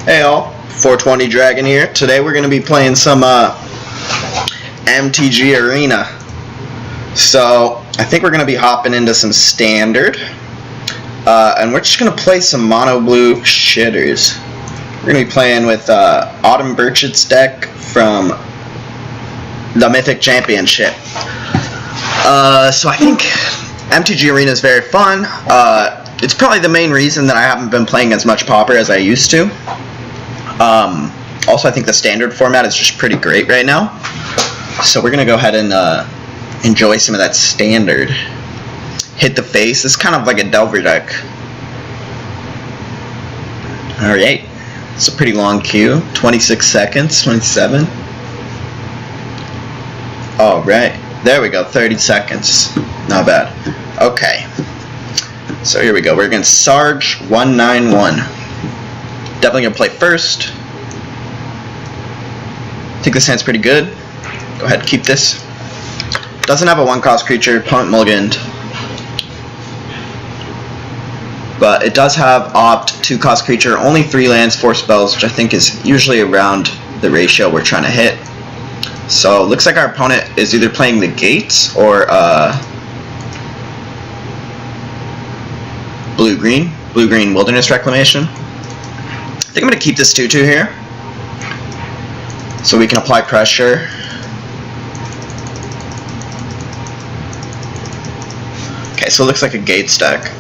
Hey all, 420dragon here. Today we're going to be playing some MTG Arena. So I think we're going to be hopping into some standard. And we're just going to play some mono blue shitters. We're going to be playing with Autumn Burchett's deck from the Mythic Championship. So I think MTG Arena is very fun. It's probably the main reason that I haven't been playing as much Pauper as I used to. Also, I think the standard format is just pretty great right now. So we're going to go ahead and enjoy some of that standard. Hit the face. It's kind of like a Delver deck. Alright. It's a pretty long queue. 26 seconds. 27. Alright. There we go. 30 seconds. Not bad. Okay. So here we go. We're against Sarge 191. Definitely gonna play first. I think this hand's pretty good. Go ahead, keep this. Doesn't have a 1-cost creature, opponent mulliganed. But it does have opt 2-cost creature, only 3 lands, 4 spells, which I think is usually around the ratio we're trying to hit. So looks like our opponent is either playing the gates or blue-green Wilderness Reclamation. I think I'm going to keep this 2/2 here, so we can apply pressure. Okay, so it looks like a Gates deck.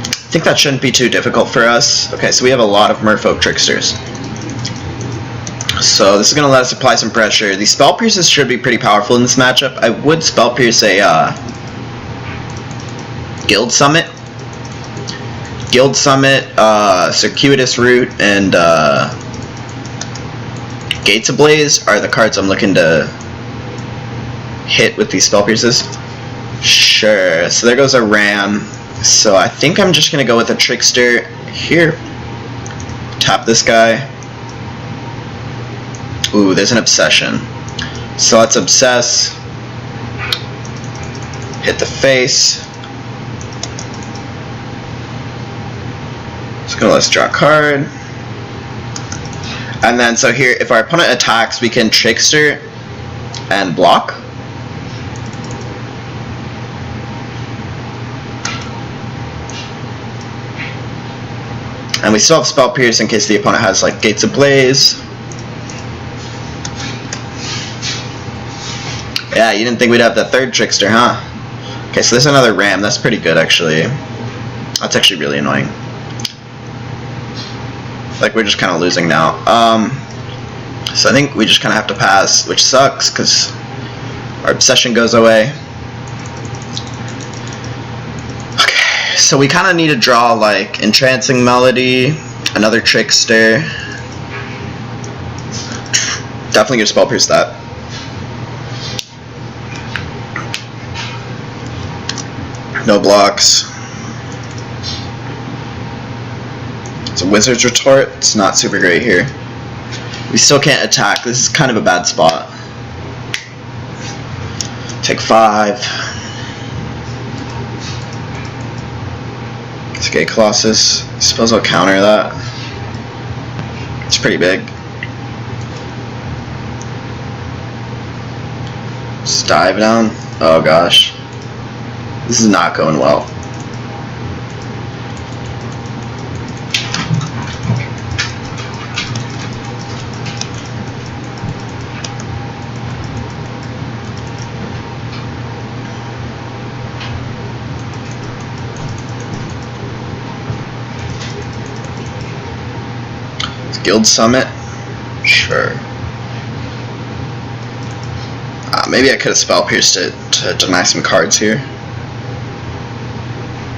I think that shouldn't be too difficult for us. Okay, so we have a lot of Merfolk Tricksters. So this is going to let us apply some pressure. These Spell Pierces should be pretty powerful in this matchup. I would Spell Pierce a Guild Summit, Circuitous Route, and Gates Ablaze are the cards I'm looking to hit with these Spell Pierces. Sure, so there goes a Ram. So I think I'm just going to go with a Trickster here. Tap this guy. Ooh, there's an Obsession. So let's Obsess. Hit the face. Let's draw a card. And then, so here, if our opponent attacks, we can Trickster and block. And we still have Spell Pierce in case the opponent has, like, Gates Ablaze. Yeah, you didn't think we'd have the third Trickster, huh? Okay, so there's another Ram. That's pretty good, actually. That's actually really annoying. Like, we're just kind of losing now. So I think we just kind of have to pass, which sucks because our Obsession goes away. Okay, so we kind of need to draw like Entrancing Melody, another Trickster. Definitely gonna Spell Pierce that. No blocks. It's a Wizard's Retort. It's not super great here. We still can't attack. This is kind of a bad spot. Take 5. Skate Colossus. I suppose I'll counter that. It's pretty big. Just dive down. Oh gosh. This is not going well. Guild Summit? Sure. Maybe I could have Spell Pierced it to deny some cards here.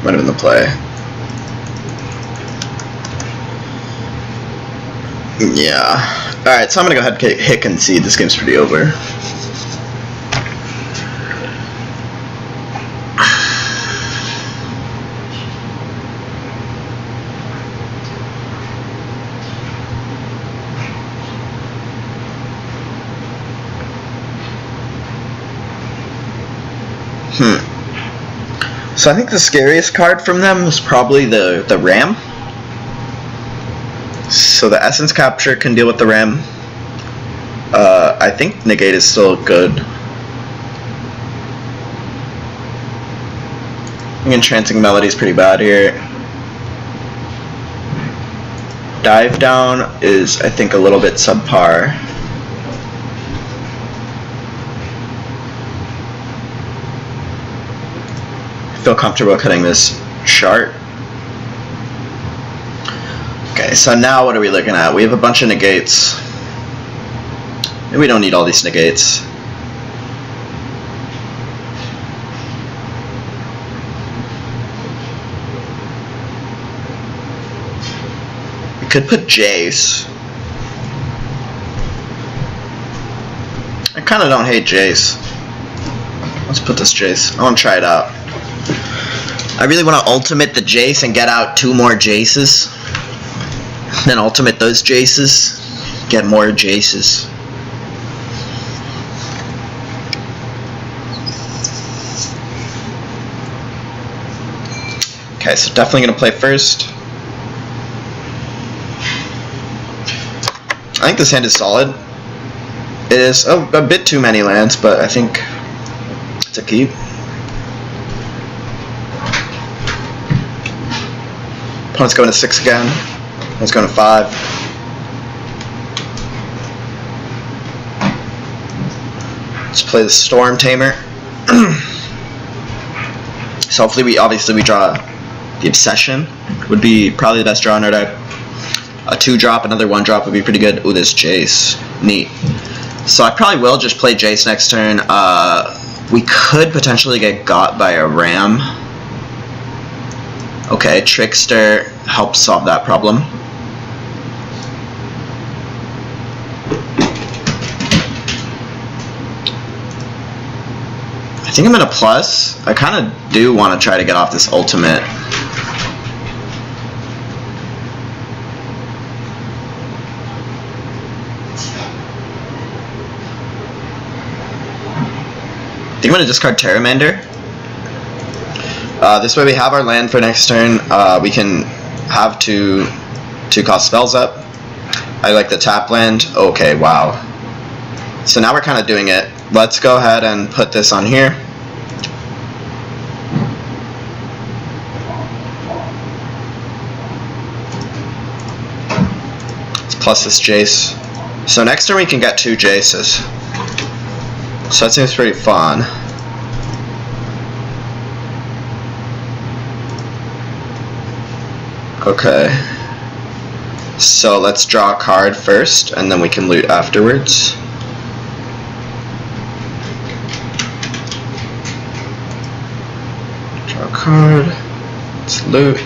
Might have been the play. Yeah. Alright, so I'm gonna go ahead and hit concede. This game's pretty over. So I think the scariest card from them was probably the Ram. So the Essence Capture can deal with the Ram. I think Negate is still good. I think Entrancing Melody is pretty bad here. Dive Down is, I think, a little bit subpar. I feel comfortable cutting this chart. Okay, so now what are we looking at? We have a bunch of negates. Maybe we don't need all these negates. We could put Jace. I kind of don't hate Jace. Let's put this Jace. I want to try it out. I really want to ultimate the Jace and get out 2 more Jaces. Then ultimate those Jaces. Get more Jaces. Okay, so definitely going to play first. I think this hand is solid. It is a bit too many lands, but I think it's a keep. Opponent's going to 6 again. Opponent's going to 5. Let's play the Storm Tamer. So hopefully we draw the Obsession. Would be probably the best draw in our deck. A 2-drop, another 1-drop would be pretty good. Ooh, this Jace. Neat. So I probably will just play Jace next turn. We could potentially get got by a Ram. Okay, Trickster helps solve that problem. I think I'm in a plus. I kind of do want to try to get off this ultimate. I think I'm going to discard Terramander. This way we have our land for next turn. We can have 2 cost spells up. I like the tap land. Okay, wow. So now we're kind of doing it. Let's go ahead and put this on here. Let's plus this Jace. So next turn we can get 2 Jaces. So that seems pretty fun. Okay. So let's draw a card first, and then we can loot afterwards. Draw a card. Let's loot.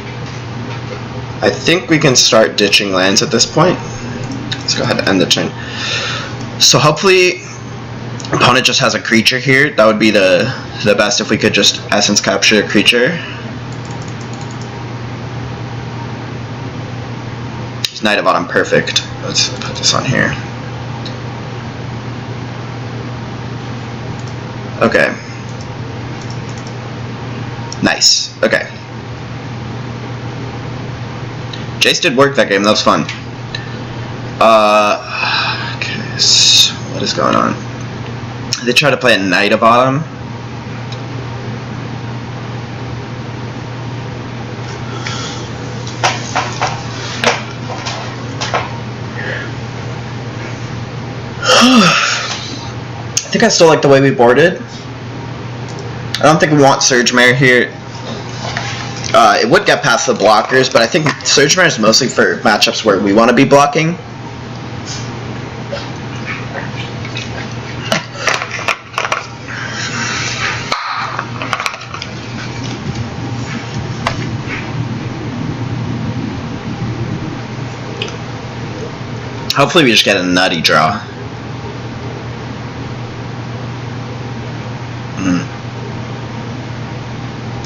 I think we can start ditching lands at this point. Let's go ahead and end the turn. So hopefully opponent just has a creature here. That would be the best if we could just Essence Capture a creature. Knight of Autumn, perfect. Let's put this on here. Okay. Nice. Okay. Jace did work that game. That was fun. Okay. So what is going on? They try to play a Knight of Autumn. I think I still like the way we boarded. I don't think we want Surge Mare here. It would get past the blockers, but I think Surge Mare is mostly for matchups where we want to be blocking. Hopefully we just get a nutty draw.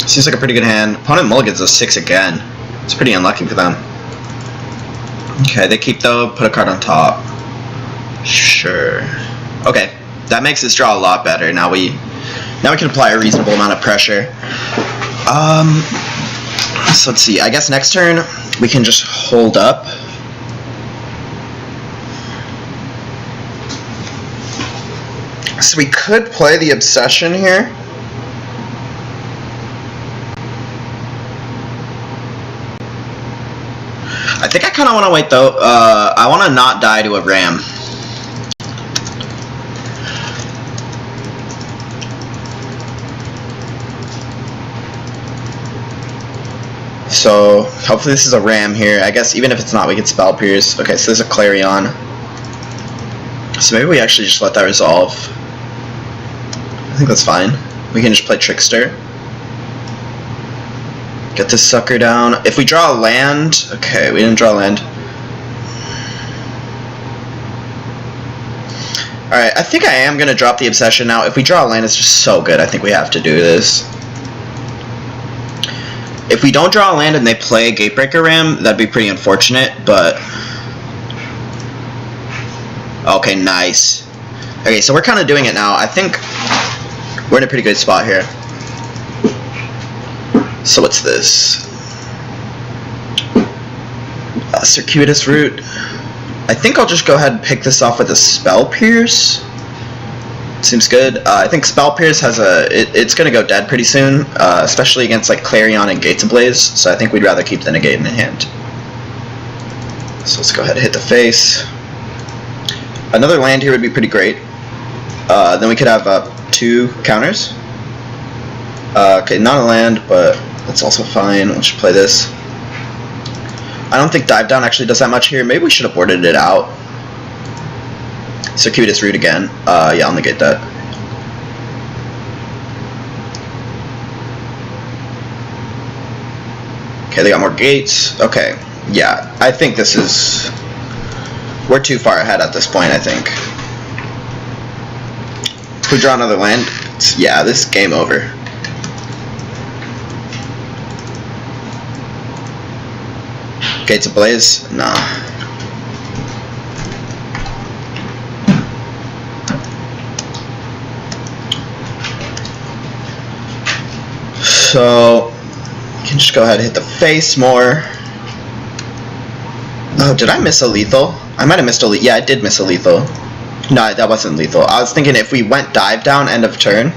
Seems like a pretty good hand. Opponent mulligans a 6 again. It's pretty unlucky for them. Okay, they keep though. Put a card on top. Sure. Okay, that makes this draw a lot better. Now we can apply a reasonable amount of pressure. So let's see. I guess next turn we can just hold up. So we could play the Obsession here. I think I kind of want to wait though. I want to not die to a ram. So hopefully this is a ram here. I guess even if it's not, we could Spell Pierce. Okay, so there's a Clarion. So maybe we actually just let that resolve. I think that's fine. We can just play Trickster. Get this sucker down. If we draw a land... Okay, we didn't draw a land. Alright, I think I am going to drop the Obsession now. If we draw a land, it's just so good. I think we have to do this. If we don't draw a land and they play a Gatebreaker Ram, that'd be pretty unfortunate, but... Okay, nice. Okay, so we're kind of doing it now. I think we're in a pretty good spot here. So what's this? Circuitous Route. I think I'll just go ahead and pick this off with a Spell Pierce. Seems good. I think Spell Pierce has a... It's going to go dead pretty soon, especially against like Clarion and Gates Ablaze, so I think we'd rather keep the negate in the hand. So let's go ahead and hit the face. Another land here would be pretty great. Then we could have 2 counters. Okay, not a land, but that's also fine. We'll just play this. I don't think Dive Down actually does that much here. Maybe we should have boarded it out. Circuitous Route again. Yeah, I'll negate that. Okay, they got more gates. Okay, yeah, I think this is... We're too far ahead at this point, I think. If we draw another land, yeah, this is game over. Gates Ablaze? Nah. So, you can just go ahead and hit the face more. Oh, did I miss a lethal? I might have missed a lethal. Yeah, I did miss a lethal. No, that wasn't lethal. I was thinking if we went Dive Down end of turn,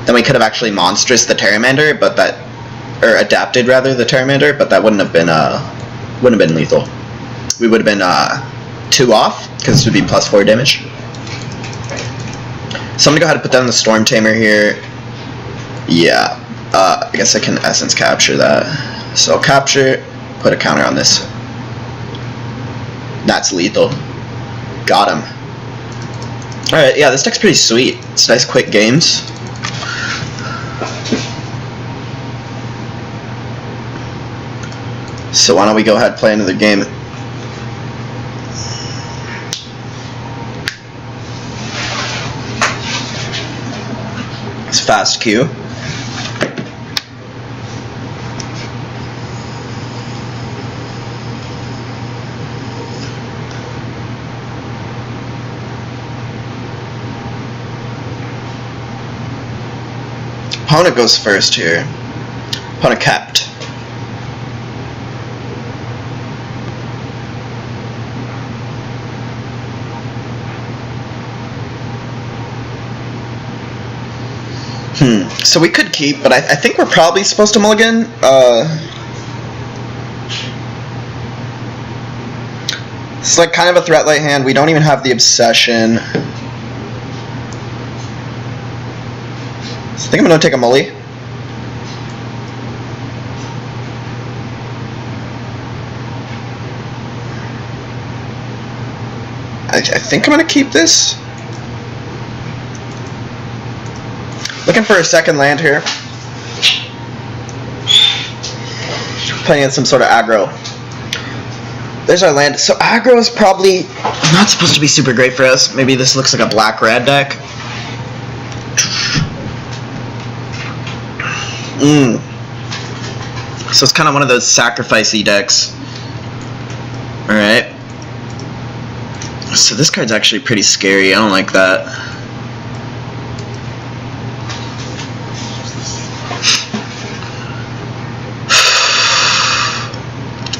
then we could have actually monstrous the Pteramander, but that... Or adapted, rather, the Pteramander, but that wouldn't have been lethal. We would have been 2 off, because it would be +4 damage. So I'm going to go ahead and put down the Storm Tamer here. Yeah. I guess I can Essence Capture that. So I'll capture, put a counter on this. That's lethal. Got him. Alright, yeah, this deck's pretty sweet. It's nice quick games. So why don't we go ahead and play another game. It's fast queue. Opponent goes first here. Opponent capped. So we could keep, but I think we're probably supposed to mulligan. It's like kind of a threat light hand. We don't even have the Obsession. So I think I'm going to take a mulli. I think I'm going to keep this. Looking for a second land here. Playing in some sort of aggro. There's our land. So aggro is probably not supposed to be super great for us. Maybe this looks like a black-red deck. So it's kind of one of those sacrificey decks. Alright. So this card's actually pretty scary. I don't like that.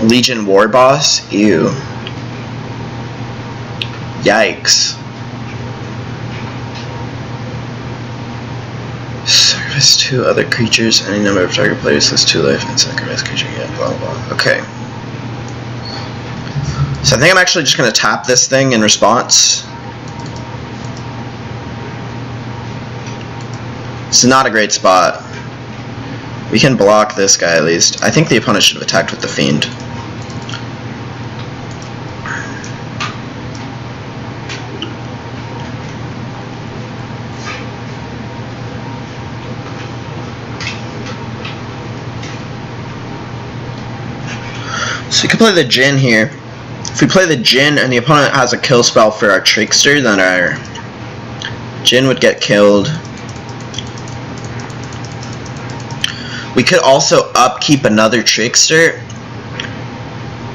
Legion War Boss? Ew. Yikes. Sacrifice 2 other creatures. Any number of target players has 2 life and sacrifice creature. Yeah, blah blah. Okay. So I think I'm actually just gonna tap this thing in response. This is not a great spot. We can block this guy at least. I think the opponent should have attacked with the Fiend. So we could play the Djinn here. If we play the Djinn and the opponent has a kill spell for our Trickster, then our Djinn would get killed. We could also upkeep another Trickster,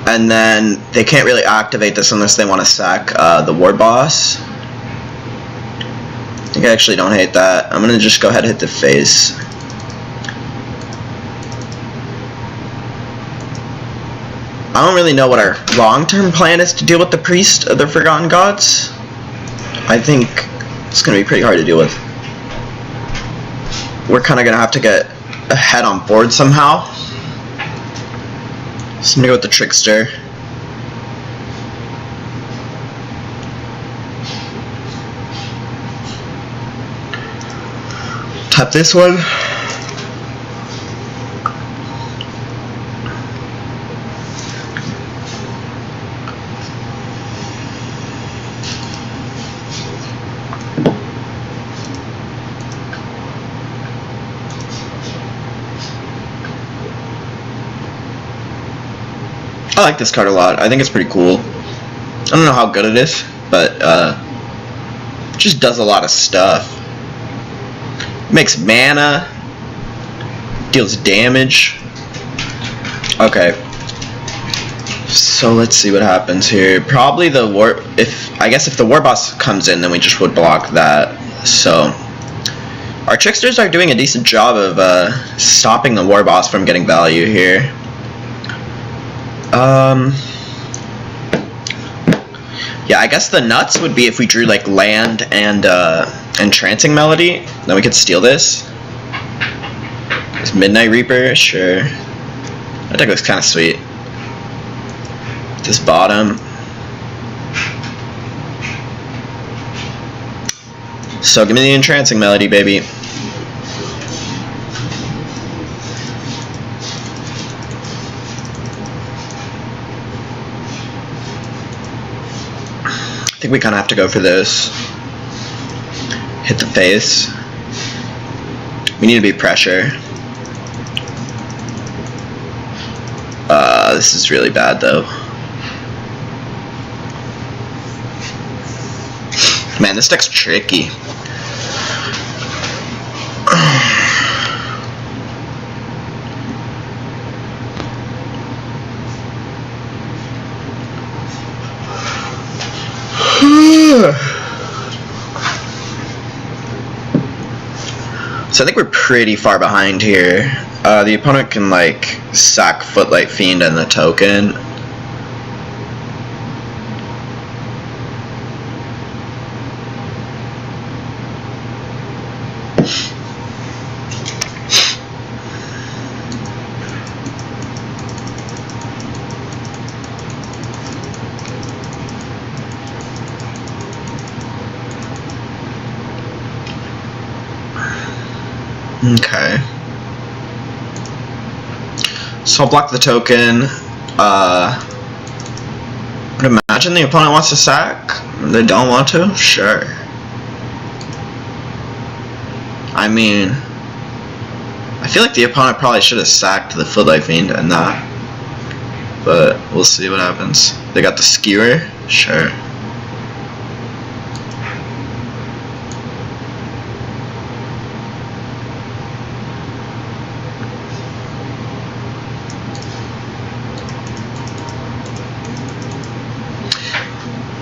and then they can't really activate this unless they want to sack the War Boss. I think I actually don't hate that. I'm gonna just go ahead and hit the face. I don't really know what our long-term plan is to deal with the Priest of the Forgotten Gods. I think it's going to be pretty hard to deal with. We're kind of going to have to get ahead on board somehow. So I'm going to go with the Trickster. Tap this one. I like this card a lot. I think it's pretty cool. I don't know how good it is, but it just does a lot of stuff. Makes mana, deals damage. Okay. So let's see what happens here. Probably the war. I guess if the War Boss comes in, then we just would block that. So our Tricksters are doing a decent job of stopping the War Boss from getting value here. Yeah, I guess the nuts would be if we drew like land and Entrancing Melody, then we could steal this. This Midnight Reaper, sure. That deck looks kind of sweet. This bottom. So give me the Entrancing Melody, baby. I think we kind of have to go for this. Hit the face. We need to be pressure. This is really bad though. Man, this deck's tricky. So I think we're pretty far behind here. The opponent can like sack Footlight Fiend and the token. Okay. So I'll block the token. I would imagine the opponent wants to sack. They don't want to? Sure. I mean, I feel like the opponent probably should have sacked the Footlight Fiend and that. But we'll see what happens. They got the Skewer? Sure.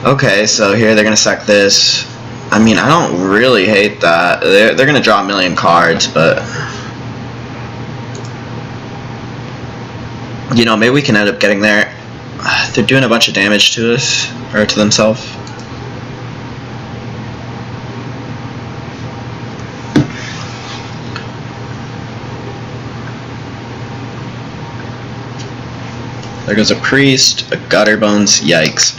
Okay, so here they're gonna sack this. I mean, I don't really hate that. They're gonna draw a million cards, but you know, maybe we can end up getting there. They're doing a bunch of damage to us, or to themselves. There goes a priest, a gutter bones, yikes.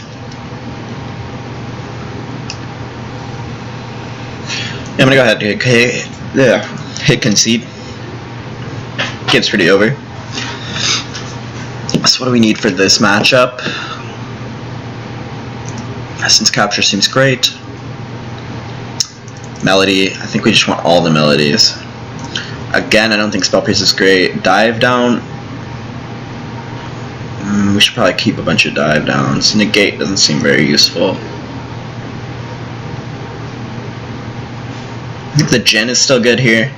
Yeah, I'm gonna go ahead and hit concede. Game's pretty over. So what do we need for this matchup? Essence capture seems great. Melody, I think we just want all the melodies. Again, I don't think Spell Pierce is great. Dive down. We should probably keep a bunch of dive downs. Negate doesn't seem very useful. I think the Jin is still good here.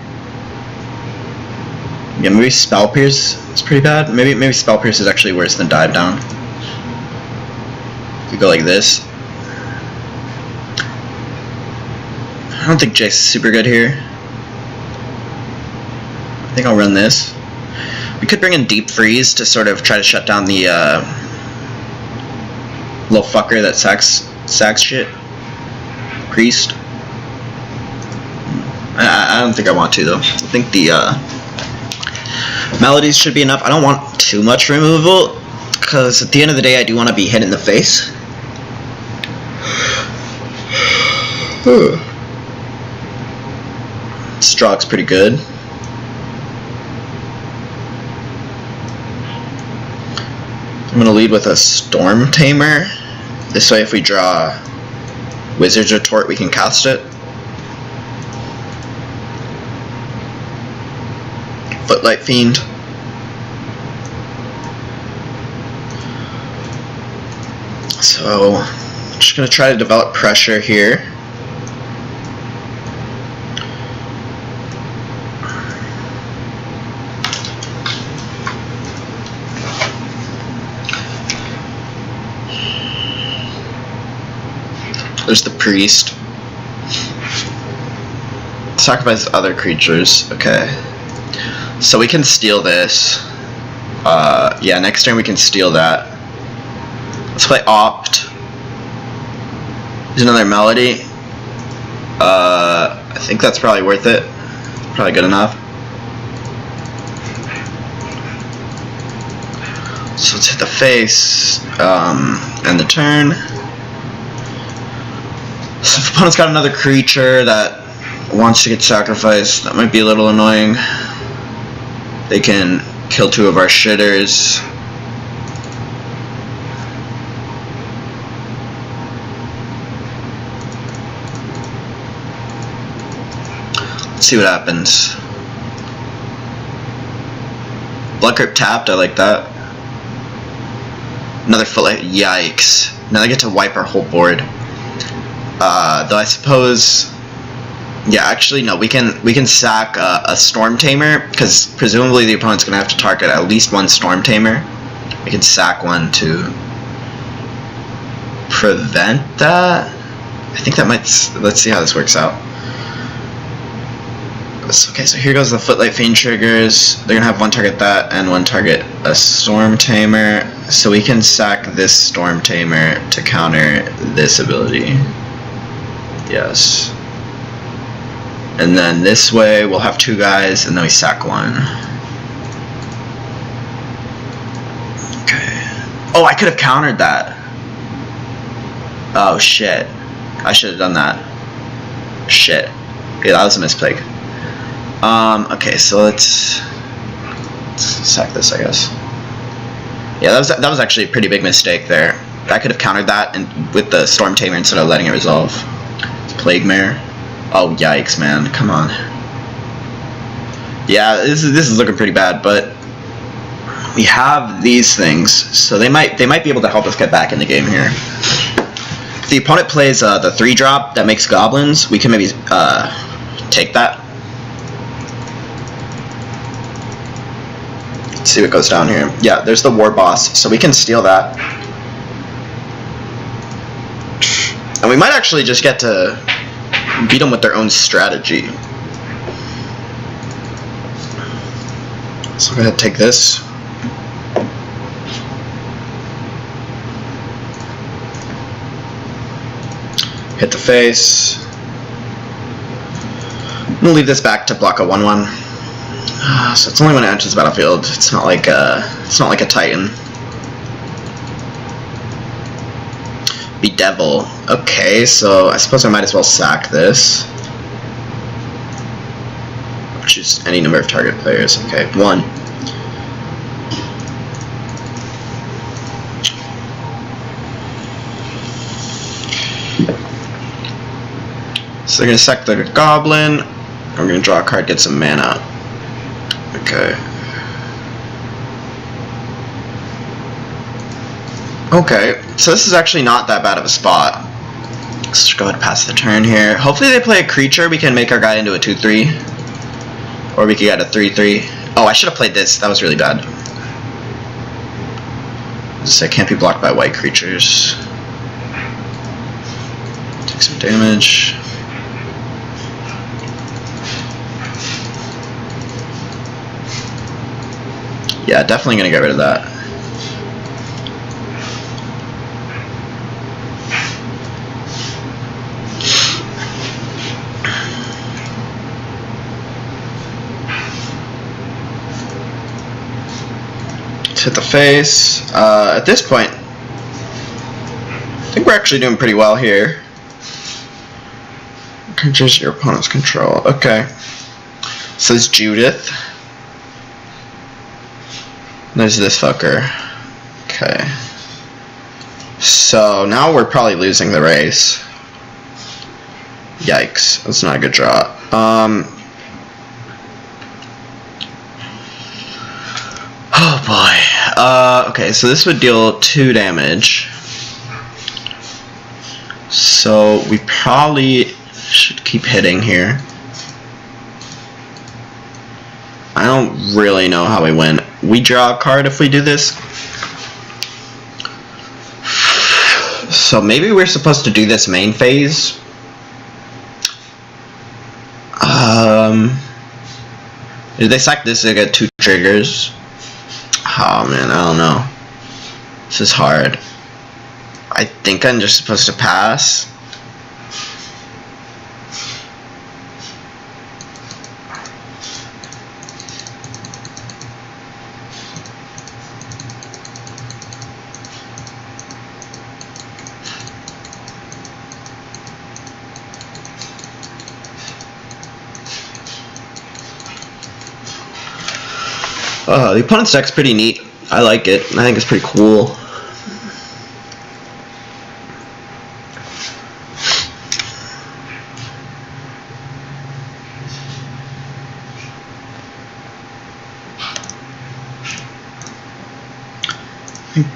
Yeah, maybe Spell Pierce is pretty bad. Maybe Spell Pierce is actually worse than dive down. If we go like this. I don't think Jace is super good here. I think I'll run this. We could bring in Deep Freeze to sort of try to shut down the little fucker that sacks shit. Priest. I don't think I want to though. I think the melodies should be enough. I don't want too much removal because at the end of the day I do want to be hit in the face. Stroke's pretty good. I'm going to lead with a Storm Tamer. This way if we draw Wizard's Retort we can cast it. Footlight Fiend. So I'm just going to try to develop pressure here. There's the priest. Sacrifice other creatures. Okay. So we can steal this. Yeah, next turn we can steal that. Let's play Opt. There's another Melody. I think that's probably worth it. Probably good enough. So let's hit the face. End the turn. So if the opponent's got another creature that wants to get sacrificed, that might be a little annoying. They can kill two of our shitters. Let's see what happens. Blood Crypt tapped, I like that. Another Footlight, yikes. Now they get to wipe our whole board. Though I suppose, yeah, actually no, we can sack a Storm Tamer because presumably the opponent's gonna have to target at least one Storm Tamer. We can sack one to prevent that. I think that might. Let's see how this works out. Okay, so here goes the Footlight Fiend triggers. They're gonna have one target that and one target a Storm Tamer. So we can sack this Storm Tamer to counter this ability. Yes. And then this way we'll have two guys and then we sack one. Okay. Oh, I could have countered that. Oh shit. I should have done that. Shit. Yeah, that was a misplay. Okay, so let's sack this, I guess. Yeah, that was actually a pretty big mistake there. I could have countered that and with the Storm Tamer instead of letting it resolve. Plague Mare. Oh yikes, man! Come on. Yeah, this is looking pretty bad, but we have these things, so they might be able to help us get back in the game here. If the opponent plays the 3-drop that makes goblins, we can maybe take that. Let's see what goes down here. Yeah, there's the War Boss, so we can steal that. And we might actually just get to beat them with their own strategy. So I'm going to take this. Hit the face. I'm going to leave this back to block a 1/1. So it's only when it enters the battlefield. It's not like a Titan. Bedevil. Okay, so I suppose I might as well sack this. Choose any number of target players. Okay, 1. So they're gonna sack the goblin. We're gonna draw a card, get some mana. Okay. Okay, so this is actually not that bad of a spot. Let's just go ahead and pass the turn here. Hopefully they play a creature. We can make our guy into a 2/3. Or we could get a 3/3. Oh, I should have played this. That was really bad. So it can't be blocked by white creatures. Take some damage. Yeah, definitely gonna get rid of that. Let's hit the face. At this point, I think we're actually doing pretty well here. Just your opponent's control. Okay. So it's Judith. There's this fucker. Okay. So now we're probably losing the race. Yikes. That's not a good draw. Oh boy. Okay, so this would deal 2 damage. So we probably should keep hitting here. I don't really know how we win. We draw a card if we do this. So maybe we're supposed to do this main phase. If they sack this, they get 2 triggers. Oh man, I don't know. This is hard. I think I'm just supposed to pass. The opponent's deck's pretty neat. I like it. I think it's pretty cool.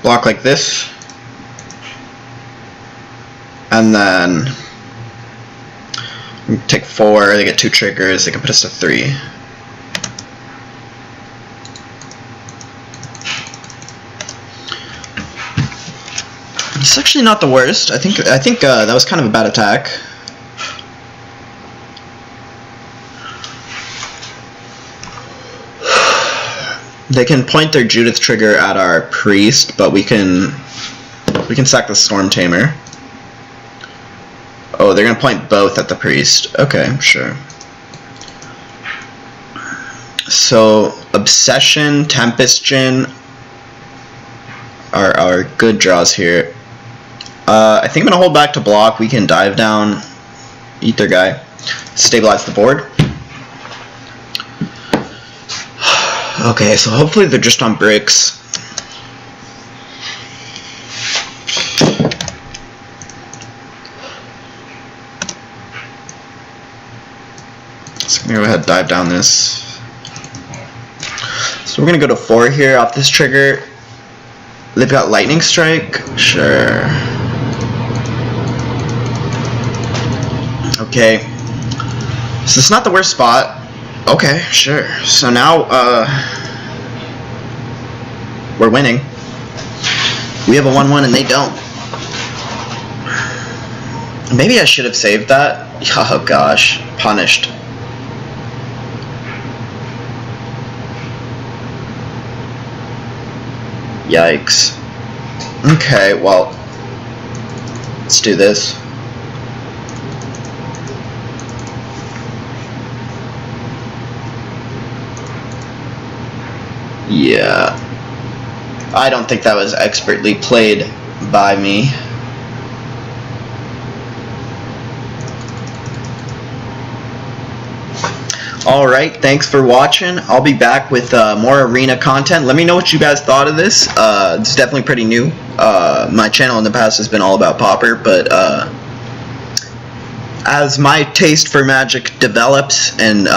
Block like this. And then take 4, they get 2 triggers, they can put us to 3. It's actually not the worst. I think that was kind of a bad attack. They can point their Judith trigger at our priest, but we can sack the Storm Tamer. Oh, they're gonna point both at the priest. Okay, sure. So Obsession, Tempest Djinn are good draws here. I think I'm gonna hold back to block. We can dive down, eat their guy, stabilize the board. Okay, so hopefully they're just on bricks. So I'm gonna go ahead and dive down this. So we're gonna go to 4 here off this trigger. They've got Lightning Strike. Sure. Okay. So it's not the worst spot. Okay, sure. So now, we're winning. We have a 1-1 and they don't. Maybe I should have saved that. Oh gosh. Punished. Yikes. Okay, well, let's do this. Yeah. I don't think that was expertly played by me. Alright, thanks for watching. I'll be back with more arena content. Let me know what you guys thought of this. It's definitely pretty new. My channel in the past has been all about Pauper, but as my taste for Magic develops and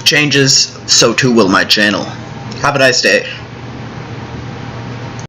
changes, so too will my channel. Have a nice day.